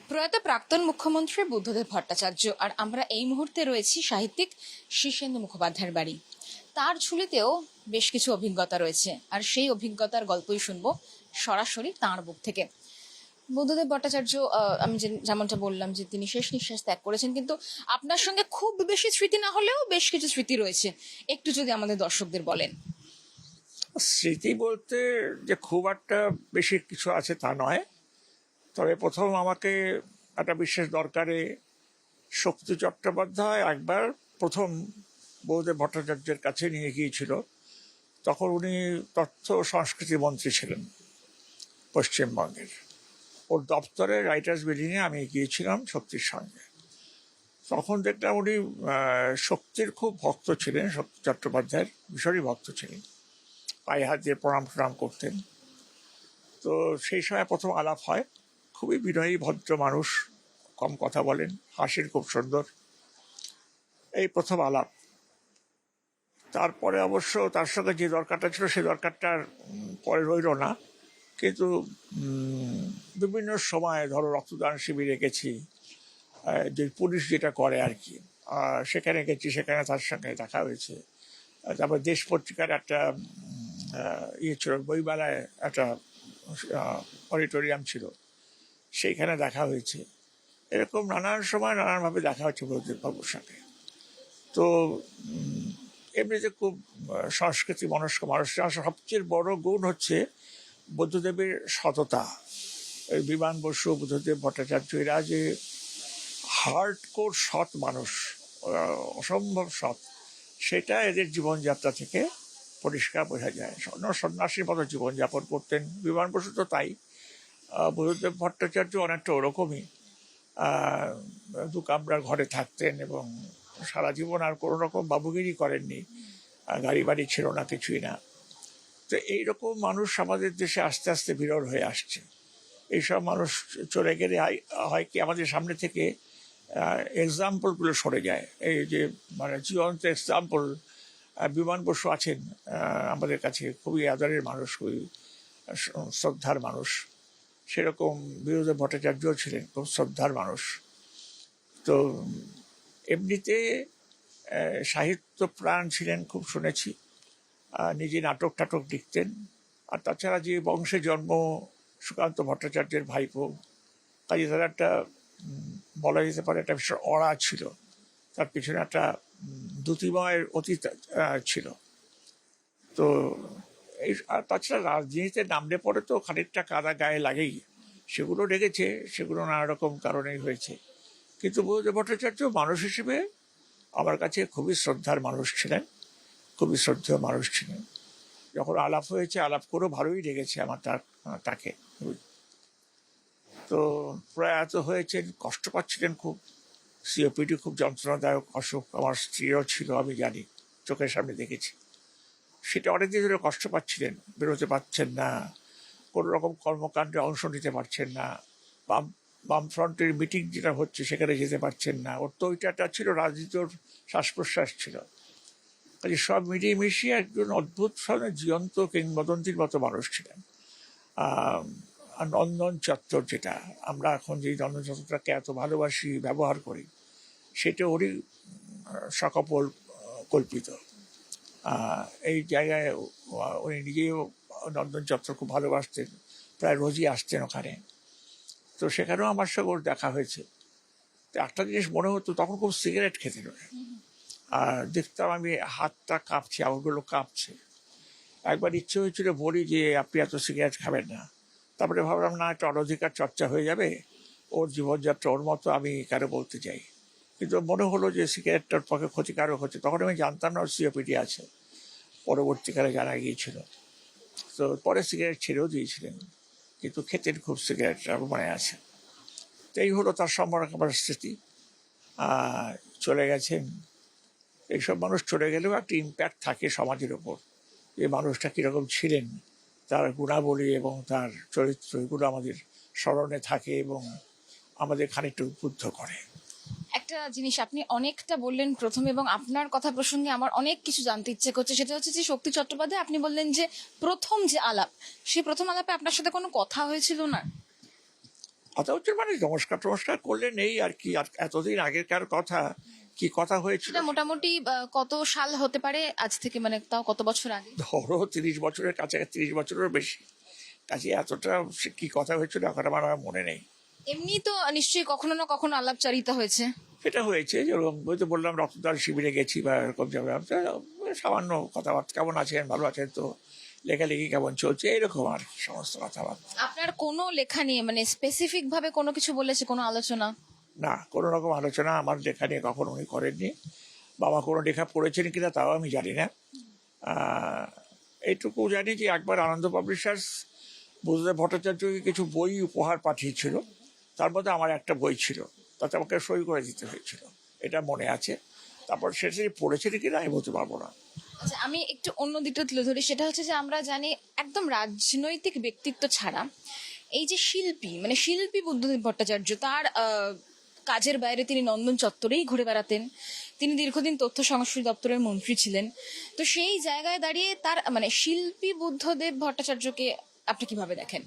প্রয়াত প্রাক্তন মুখ্যমন্ত্রী বুদ্ধদেব ভট্টাচার্য আর আমরা এই মুহূর্তে রয়েছি সাহিত্যিক শীর্ষেন্দু মুখোপাধ্যায়ের বাড়ি। তার ঝুলিতেও বেশ কিছু অভিজ্ঞতা রয়েছে, আর সেই অভিজ্ঞতার গল্পই শুনবো সরাসরি তাঁর মুখ থেকে। বুদ্ধদেব ভট্টাচার্য, আমি যেমনটা বললাম যে তিনি শেষ নিঃশ্বাস ত্যাগ করেছেন, কিন্তু আপনার সঙ্গে খুব বেশি স্মৃতি না হলেও বেশ কিছু স্মৃতি রয়েছে, একটু যদি আমাদের দর্শকদের বলেন। স্মৃতি বলতে যে খুব একটা বেশি কিছু আছে তা নয়, তবে প্রথম আমাকে একটা বিশেষ দরকারে শক্তি চট্টোপাধ্যায় একবার প্রথম বুদ্ধদেব ভট্টাচার্যের কাছে নিয়ে গিয়েছিল। তখন উনি তথ্য সংস্কৃতি মন্ত্রী ছিলেন পশ্চিমবঙ্গের। ওর দপ্তরে রাইটার্স বিল্ডিংয়ে আমি গিয়েছিলাম শক্তির সঙ্গে। তখন দেখলাম উনি শক্তির খুব ভক্ত ছিলেন, শক্তি চট্টোপাধ্যায়ের ভীষণই ভক্ত ছিলেন, পায়ে হাত দিয়ে প্রণাম টনাম করতেন। তো সেই সময় প্রথম আলাপ হয়। খুবই বিনয়ী ভদ্র মানুষ, কম কথা বলেন, হাসির খুব সুন্দর, এই প্রথম আলাপ। তারপরে অবশ্য তার সঙ্গে যে দরকারটা ছিল সেই দরকারটা পরে রইল না, কিন্তু বিভিন্ন সময় ধরো রক্তদান শিবিরে গেছি, যে পুলিশ যেটা করে আর কি, সেখানে গেছি, সেখানে তার সঙ্গে দেখা হয়েছে। তারপর দেশ পত্রিকার একটা ইয়ে ছিল, বইমেলায় একটা অডিটোরিয়াম ছিল, সেইখানে দেখা হয়েছে। এরকম নানান সময় নানানভাবে দেখা হচ্ছে বুদ্ধদেব বাবুর সাথে। তো এমনিতে খুব সংস্কৃতি মনস্ক মানুষ। সবচেয়ে বড় গুণ হচ্ছে বুদ্ধদেবের সততা। এই বিমান বসু, বুদ্ধদেব ভট্টাচার্য, এরা যে হার্ডকোর সৎ মানুষ, অসম্ভব সৎ, সেটা এদের জীবনযাত্রা থেকে পরিষ্কার বোঝা যায়। সন্ন্যাসীর মতো জীবনযাপন করতেন বিমান বসু, তো তাই। বুদ্ধদেব ভট্টাচার্য অনেকটা ওরকমই, দু কামরার ঘরে থাকতেন এবং সারা জীবন আর কোনো রকম বাবুগিরি করেননি, গাড়ি বাড়ি ছিল না, কিছুই না। তো এইরকম মানুষ আমাদের দেশে আস্তে আস্তে বিরল হয়ে আসছে। এইসব মানুষ চলে গেলে হয় কি, আমাদের সামনে থেকে এক্সাম্পলগুলো সরে যায়। এই যে মানে জীবন্ত এক্সাম্পল, বিমান বসু আছেন আমাদের কাছে, খুবই আদরের মানুষ, খুবই শ্রদ্ধার মানুষ। সেরকম বুদ্ধদেব ভট্টাচার্য ছিলেন খুব শ্রদ্ধার মানুষ। তো এমনিতে সাহিত্য প্রাণ ছিলেন খুব, শুনেছি। নিজে নাটক টাটক লিখতেন। আর তাছাড়া যে বংশে জন্ম, সুকান্ত ভট্টাচার্যের ভাইপো, কাজে তার একটা বলা যেতে পারে একটা ভীষণ অড়া ছিল, তার পিছনে একটা দ্যুতিময়ের অতীত ছিল। তো এই, আর তাছাড়া রাজনীতিতে নামলে পরে তো খানিকটা কাদা গায়ে লাগেই, সেগুলো লেগেছে, সেগুলো নানা রকম কারণেই হয়েছে। কিন্তু বুদ্ধদেব ভট্টাচার্য মানুষ হিসেবে আমার কাছে খুবই শ্রদ্ধার মানুষ ছিলেন, খুবই শ্রদ্ধেয় মানুষ ছিলেন। যখন আলাপ হয়েছে, আলাপ করেও ভালোই লেগেছে আমার তাকে। তো প্রয়াত হয়েছেন, কষ্ট পাচ্ছিলেন খুব, সিওপিডি খুব যন্ত্রণাদায়ক অসুখ, আমার স্ত্রীও ছিল, আমি জানি, চোখের সামনে দেখেছি। সেটা অনেকদিন ধরে কষ্ট পাচ্ছিলেন, বেরোতে পারছেন না, কোনো রকম কর্মকাণ্ডে অংশ নিতে পারছেন না, বামফ্রন্টের মিটিং যেটা হচ্ছে সেখানে যেতে পারছেন না। ওর তো ওইটা ছিল রাজনীতির শ্বাস প্রশ্বাস ছিল। কাজে সব মিলিয়ে মিশিয়ে একজন অদ্ভুত জীবন্ত কিংবদন্তির মতো মানুষ ছিলেন। আর নন্দন চত্বর, যেটা আমরা এখন যে নন্দন চত্বরটাকে এত ভালোবাসি, ব্যবহার করি, সেটা ওরই সকপল কল্পিত। এই জায়গায় উনি নিজেও নন্দন চত্বর খুব ভালোবাসতেন, প্রায় রোজই আসতেন ওখানে। তো সেখানেও আমার সঙ্গে ওর দেখা হয়েছে। তো একটা জিনিস মনে হতো, তখন খুব সিগারেট খেতেন। আর দেখতাম আমি হাতটা কাঁপছে, আঙুলগুলো কাঁপছে। একবার ইচ্ছে হয়েছিল বলি যে আপনি এত সিগারেট খাবেন না। তারপরে ভাবলাম না, একটা অনধিকার চর্চা হয়ে যাবে, ওর জীবনযাত্রা ওর মতো, আমি কেন বলতে চাই। কিন্তু মনে হলো যে সিগারেটটার পক্ষে ক্ষতিকারক হচ্ছে। তখন আমি জানতাম না ওর সিওপিডি আছে, পরবর্তীকালে জানা গিয়েছিল। তো পরে সিগারেট ছেড়েও দিয়েছিলেন, কিন্তু খেতেন খুব সিগারেট, মনে আছে। তো এই হলো তার সম্পর্কে আমার স্মৃতি। চলে গেছেন। এইসব মানুষ চলে গেলেও একটা ইম্প্যাক্ট থাকে সমাজের ওপর, যে মানুষটা কীরকম ছিলেন, তার গুণাবলী এবং তার চরিত্র, এগুলো আমাদের স্মরণে থাকে এবং আমাদের খানিকটা উদ্বুদ্ধ করে। একটা জিনিস আপনি অনেকটা বললেন প্রথমে, এবং আপনার কথা প্রসঙ্গে আমার অনেক কিছু জানতে ইচ্ছে করছে। সেটা হচ্ছে যে শক্তি চট্টোপাধ্যায়, আপনি বললেন যে প্রথম যে আলাপ, সেই প্রথম আলাপে আপনার সাথে কোনো কথা হয়েছিল না? কথা হচ্ছে মানে নমস্কার টমস্কার করলে নেই আর কি, আর এতদিন আগেরকার কথা, কি কথা হয়েছিল সেটা মোটামুটি কত সাল হতে পারে আজ থেকে, মানে তাও কত বছর আগে? ধরো 30 বছরের কাছাকাছি, 30 বছরেরও বেশি কাছে, এতটা সে কি কথা হয়েছিল এখন আমার আর মনে নেই। এমনি তো নিশ্চয়ই কখনো না কখনো আলাপচারিতা হয়েছে। সেটা হয়েছে, যেরকম ওই তো বললাম রক্তদান শিবিরে গেছি বা এরকম যাবে, সামান্য কথাবার্তা, কেমন আছেন, ভালো আছেন তো, লেখালেখি কেমন চলছে, এরকম আর কি সমস্ত কথাবার্তা। আপনার কোনো লেখা নিয়ে মানে স্পেসিফিক ভাবে কোনো কিছু বলেছে, কোনো আলোচনা? না, কোনো রকম আলোচনা আমার লেখা নিয়ে কখনো উনি করেননি। বাবা কোনো লেখা পড়েছেন কিনা তাও আমি জানি না। এইটুকু জানি যে একবার আনন্দ পাবলিশার্স বুদ্ধদেব ভট্টাচার্যকে কিছু বই উপহার পাঠিয়েছিল, তার মধ্যে আমার একটা বই ছিল, তাতে আমাকে সই করে দিতে হয়েছিল, এটা মনে আছে। তারপর সেটা যে পড়েছেন কিনা আমি বলতে পারবো না। আচ্ছা, আমি একটু অন্য দিকটা তুলে ধরি। সেটা হচ্ছে যে আমরা জানি একদম রাজনৈতিক ব্যক্তিত্ব ছাড়া এই যে শিল্পী, মানে শিল্পী বুদ্ধদেব ভট্টাচার্য, তার কাজের বাইরে তিনি নন্দন চত্বরেই ঘুরে বেড়াতেন। তিনি দীর্ঘদিন তথ্য সংস্কৃতি দপ্তরের মন্ত্রী ছিলেন। তো সেই জায়গায় দাঁড়িয়ে তার মানে শিল্পী বুদ্ধদেব ভট্টাচার্যকে আপনি কিভাবে দেখেন?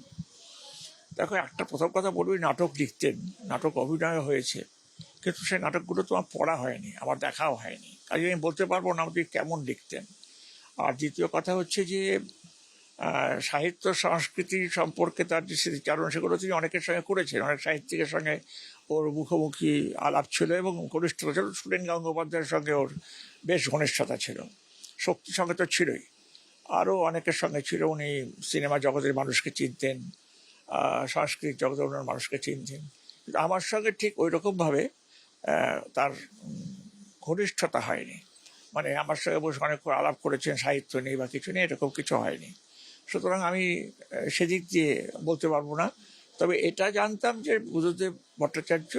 দেখো, একটা প্রথম কথা বলবি, নাটক লিখতেন, নাটক অভিনয় হয়েছে, কিন্তু সেই নাটকগুলো তো আমার পড়া হয়নি, আমার দেখাও হয়নি, কাজে আমি বলতে পারবো না আপনি কেমন লিখতেন। আর দ্বিতীয় কথা হচ্ছে যে সাহিত্য সংস্কৃতি সম্পর্কে তার যে স্মৃতিচারণ, সেগুলো তিনি অনেকের সঙ্গে করেছেন, অনেক সাহিত্যিকের সঙ্গে ওর মুখোমুখি আলাপ ছিল এবং ঘনিষ্ঠতা ছিল। সুরেন গঙ্গোপাধ্যায়ের সঙ্গে ওর বেশ ঘনিষ্ঠতা ছিল, শক্তির সঙ্গে তো ছিলই, আরও অনেকের সঙ্গে ছিল। উনি সিনেমা জগতের মানুষকে চিনতেন, সাংস্কৃতিক জগতের অন্য মানুষকে চিনতেন, কিন্তু আমার সঙ্গে ঠিক ওই রকমভাবে তার ঘনিষ্ঠতা হয়নি। মানে আমার সঙ্গে বসে অনেক আলাপ করেছেন সাহিত্য নেই বা কিছু নেই, এরকম কিছু হয়নি। সুতরাং আমি সেদিক দিয়ে বলতে পারবো না। তবে এটা জানতাম যে বুদ্ধদেব ভট্টাচার্য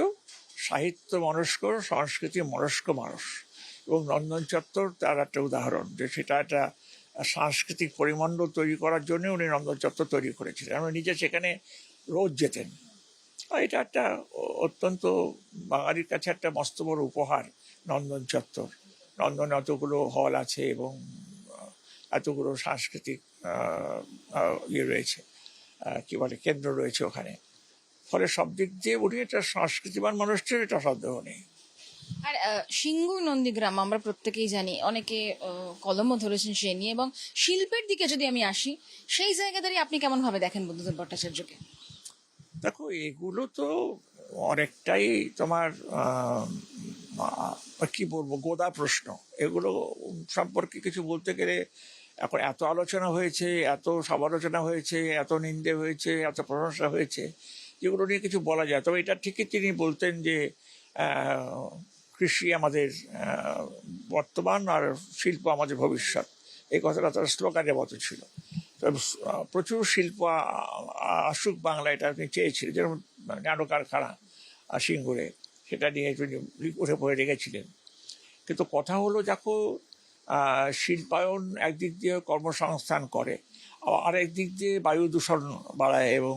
সাহিত্য মনস্ক, সংস্কৃতি মনস্ক মানুষ, এবং নন্দন চত্বর তার একটা উদাহরণ, যে সেটা একটা সাংস্কৃতিক পরিমণ্ডল তৈরি করার জন্য উনি নন্দন চত্বর তৈরি করেছিলেন। উনি নিজে সেখানে রোজ যেতেন। আর এটা একটা অত্যন্ত বাঙালির কাছে একটা মস্ত বড় উপহার, নন্দন চত্বর। নন্দনে অতগুলো হল আছে এবং এতগুলো সাংস্কৃতিক ইয়ে রয়েছে, কি বলে, কেন্দ্র রয়েছে ওখানে। ফলে সব দিক দিয়ে উনি একটা সংস্কৃতিবান মানুষ ছিল, এটা সন্দেহ নেই। আর সিঙ্গুর নন্দীগ্রাম আমরা প্রত্যেকেই জানি, অনেকে কলমও ধরেছেন সে নিয়ে। এবং শিল্পের দিকে যদি আমি আসি, সেই জায়গা দাঁড়িয়ে আপনি কেমন ভাবে দেখেন বুদ্ধদেব ভট্টাচার্যকে? দেখো, এগুলো তো অনেকটাই তোমার কি বলবো, গোদা প্রশ্ন। এগুলো সম্পর্কে কিছু বলতে গেলে এখন এত আলোচনা হয়েছে, এত সমালোচনা হয়েছে, এত নিন্দে হয়েছে, এত প্রশংসা হয়েছে, যেগুলো নিয়ে কিছু বলা যায়। তবে এটা ঠিকই তিনি বলতেন যে কৃষি আমাদের বর্তমান আর শিল্প আমাদের ভবিষ্যৎ, এই কথাটা তার স্লোগানের মতো ছিল। প্রচুর শিল্প আসুক বাংলা, এটা আপনি চেয়েছিলেন, যেরকম ন্যানো কারখানা সিঙ্গুরে, সেটা নিয়ে তিনি উঠে পড়ে রেখেছিলেন। কিন্তু কথা হলো, দেখো, শিল্পায়ন একদিক দিয়ে কর্মসংস্থান করে, আর একদিক দিয়ে বায়ু দূষণ বাড়ায় এবং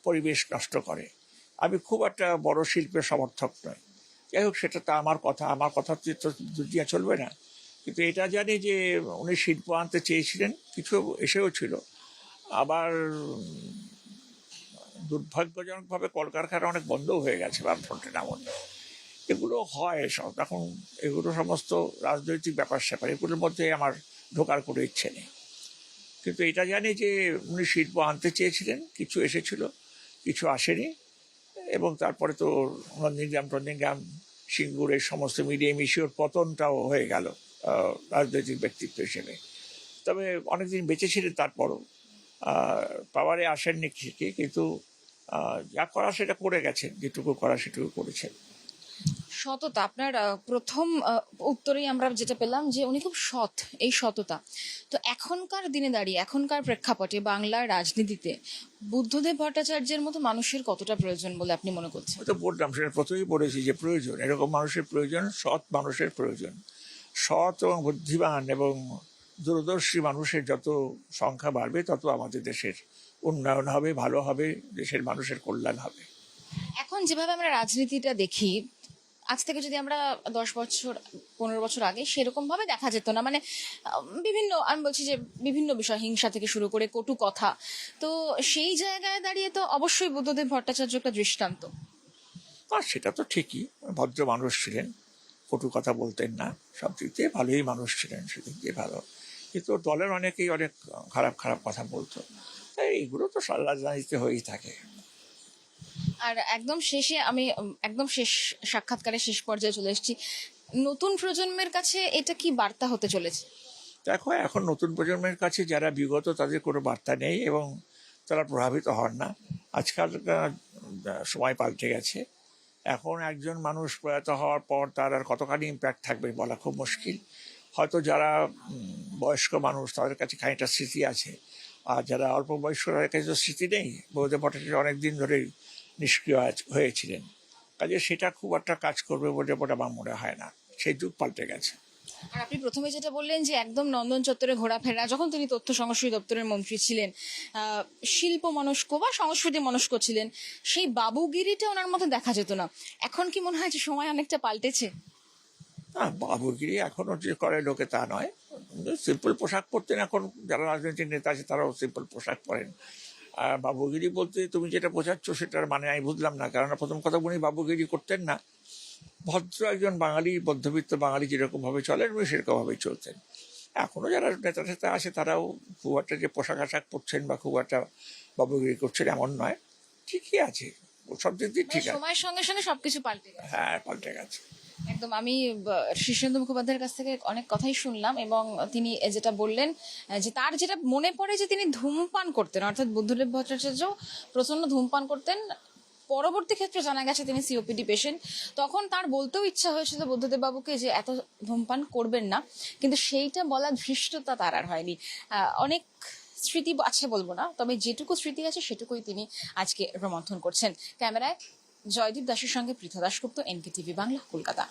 পরিবেশ নষ্ট করে। আমি খুব একটা বড় শিল্পের সমর্থক নই। যাই হোক, সেটা তো আমার কথা, আমার কথা তো দুনিয়া চলবে না। কিন্তু এটা জানি যে উনি শিল্প আনতে চেয়েছিলেন, কিছু এসেও ছিল। আবার দুর্ভাগ্যজনকভাবে কলকারখানা অনেক বন্ধও হয়ে গেছে বামফ্রন্টের আমলে। এগুলো হয় সব এখন, এগুলো সমস্ত রাজনৈতিক ব্যাপার স্যাপার, এগুলোর মধ্যে আমার ঢোকার কোনো ইচ্ছে নেই। কিন্তু এটা জানি যে উনি শিল্প আনতে চেয়েছিলেন, কিছু এসেছিল, কিছু আসেনি। এবং তারপরে তো নন্দীগ্রাম সিঙ্গুর এই সমস্ত মিডিয়ে মিশিয়ে ওর পতনটাও হয়ে গেল রাজনৈতিক ব্যক্তিত্ব হিসেবে। তবে অনেকদিন বেঁচে ছিলেন, তারপরও পাওয়ারে আসেননি ঠিকই, কিন্তু যা করা সেটা করে গেছেন, যেটুকু করা সেটুকু করেছেন। সততা আপনার প্রথম উত্তরেই আমরা যেটা পেলাম যে উনি খুব সৎ, এই সততা। তো এখনকার দিনে দাঁড়িয়ে, এখনকার প্রেক্ষাপটে বাংলার রাজনীতিতে বুদ্ধদেব ভট্টাচার্যের মতো মানুষের কতটা প্রয়োজন বলে আপনি মনে করছেন? তো বললাম, সেটা প্রথমেই বলেছি যে প্রয়োজন, এরকম মানুষের প্রয়োজন, সৎ মানুষের প্রয়োজন। সৎ এবং বুদ্ধিমান এবং দূরদর্শী মানুষের যত সংখ্যা বাড়বে, তত আমাদের দেশের উন্নয়ন হবে, ভালো হবে, দেশের মানুষের কল্যাণ হবে। এখন যেভাবে আমরা রাজনীতিটা দেখি, আজ থেকে যদি আমরা 10 বছর 15 বছর আগে সেরকম ভাবে দেখা যেত না, মানে বিভিন্ন, আমি বলছি যে বিভিন্ন বিষয়, হিংসা থেকে শুরু করে কটু কথা। তো সেই জায়গায় দাঁড়িয়ে তো অবশ্যই বুদ্ধদেব ভট্টাচার্য একটা দৃষ্টান্ত। আর সেটা তো ঠিকই, ভদ্র মানুষ ছিলেন, কটু কথা বলতেন না, সব দিক দিয়ে ভালোই মানুষ ছিলেন, সেদিক দিয়ে ভালো। কিন্তু দলের অনেকেই অনেক খারাপ খারাপ কথা বলতো, তাই এগুলো তো রাজনীতিতে হয়েই থাকে। আর একদম শেষে আমি একদম শেষ সাক্ষাৎকারের শেষ পর্যায়ে চলে এসেছি, নতুন প্রজন্মের কাছে এটা কি বার্তা হতে চলেছে? দেখো, এখন নতুন প্রজন্মের কাছে যারা বিগত, তাদের কোনো বার্তা নেই এবং তারা প্রভাবিত হন না। আজকালকার সময় পাল্টে গেছে। এখন একজন মানুষ প্রয়াত হওয়ার পর তার আর কতখানি ইম্প্যাক্ট থাকবে বলা খুব মুশকিল। হয়তো যারা বয়স্ক মানুষ, তাদের কাছে খানিকটা স্মৃতি আছে, আর যারা অল্প বয়স্ক, তাদের কাছে তো স্মৃতি নেই। বুদ্ধদেব ভট্টাচার্য অনেক দিন ধরেই নিষ্ক্রিয় হয়েছিলেন, কাজে সেটা খুব একটা কাজ করবে বলে আমার মনে হয় না। সেই যুগ পাল্টে গেছে। আর আপনি প্রথমে যেটা বললেন যে একদম নন্দন চত্বরে ঘোরাফেরা, যখন তিনি তথ্য সংস্কৃতি দপ্তরের মন্ত্রী ছিলেন, শিল্প মনস্ক বা সংস্কৃতি মনস্ক ছিলেন, সেই বাবুগিরিটা ওনার মধ্যে দেখা যেত না। এখন কি মনে হয় যে সময় অনেকটা পাল্টেছে? না, বাবুগিরি এখনো যে করে লোকে তা নয়। সিম্পল পোশাক পরতেন, এখন যারা রাজনৈতিক নেতা আছে তারাও সিম্পল পোশাক পরেন। আর বাবুগিরি বলতে তুমি যেটা বোঝাচ্ছ সেটার মানে আমি বুঝলাম না, কারণ প্রথম কথা উনি বাবুগিরি করতেন না। ভদ্র একজন বাঙালি, মধ্যবিত্ত বাঙালি যেরকম ভাবে চলেন উনি সেরকম ভাবেই চলতেন। এখনো যারা নেতা টেতা আছে তারাও খুব একটা যে পোশাক আশাক পরছেন বা খুব একটা বাবুগিরি করছেন এমন নয়, ঠিকই আছে, সব দিক দিয়ে ঠিক আছে। সময়ের সঙ্গে সঙ্গে সবকিছু পাল্টে গেছে। হ্যাঁ, পাল্টে গেছে। একদম। আমি শীর্ষেন্দু মুখোপাধ্যায়ের কাছ থেকে অনেক কথাই শুনলাম, এবং তিনি যেটা বললেন যে তার যেটা মনে পড়ে যে তিনি ধূমপান করতেন, অর্থাৎ বুদ্ধদেব ভট্টাচার্য প্রচন্ড ধূমপান করতেন। পরবর্তী ক্ষেত্রে জানা গেছে তিনি সিওপিডি পেশেন্ট। তখন তার বলতেও ইচ্ছা হয়েছিল বুদ্ধদেব বাবুকে যে এত ধূমপান করবেন না, কিন্তু সেইটা বলা ধৃষ্টতা তার আর হয়নি। অনেক স্মৃতি আছে বলবো না, তবে যেটুকু স্মৃতি আছে সেটুকুই তিনি আজকে রোমন্থন করছেন। ক্যামেরায় জয়দীপ দাসের সঙ্গে পৃথা দাশগুপ্ত, এনকে টিভি বাংলা, কলকাতা।